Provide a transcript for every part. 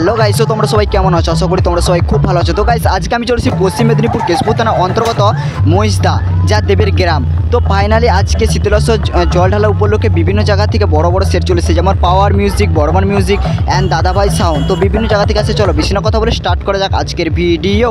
Hello guys, তো তোমরা সবাই কেমন আছো? আশা করি তোমরা সবাই খুব ভালো আছো। তো গাইস আজকে আমি চলেছি পশ্চিম মেদিনীপুর কেশপুর থানা অন্তর্গত মহিষদা, যা দেবের গ্রাম। তো ফাইনালি আজকে শীতলস্য জল ঢালা উপলক্ষে বিভিন্ন জায়গা থেকে বড় বড় সেট চলেছে, যেমন power music, Barman music and দাদাভাই সাউন্ড। তো বিভিন্ন জায়গা থেকে আসে। চলো বেশি না কথা বলে স্টার্ট করা যাক আজকের ভিডিও।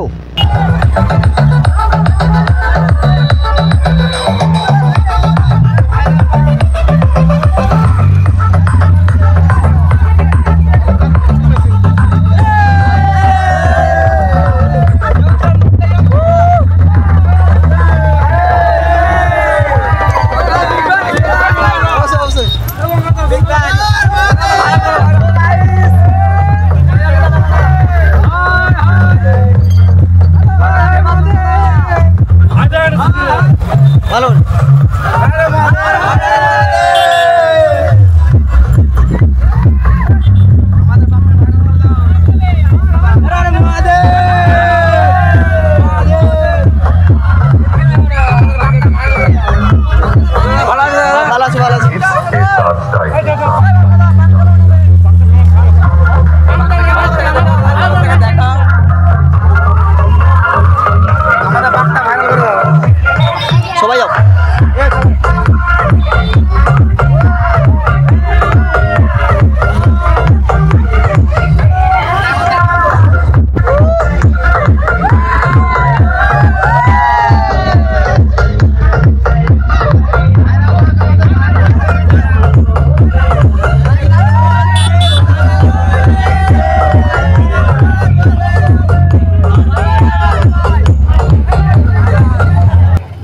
ভালো সবাই যাও।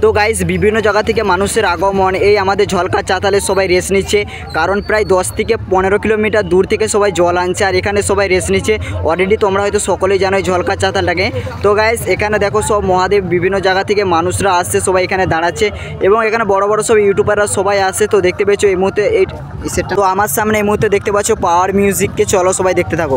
তো গাইস বিভিন্ন জায়গা থেকে মানুষের আগমন এই আমাদের ঝলকা চাতালে সবাই রেস নিচ্ছে, কারণ প্রায় 10 থেকে 15 কিলোমিটার দূর থেকে সবাই জল আনছে আর এখানে সবাই রেস নিচ্ছে। অলরেডি তোমরা হয়তো সকলেই জানো ঝলকা চাতালটাকে। তো গাইস এখানে দেখো সব মহাদেব বিভিন্ন জায়গা থেকে মানুষরা আসছে, সবাই এখানে দাঁড়াচ্ছে এবং এখানে বড় বড় সব ইউটিউবাররা সবাই আসে। তো দেখতে পেয়েছো এই মুহূর্তে এই সেটটা। তো আমার সামনে এই মুহূর্তে দেখতে পাচ্ছ পাওয়ার মিউজিককে। চলো সবাই দেখতে থাকো।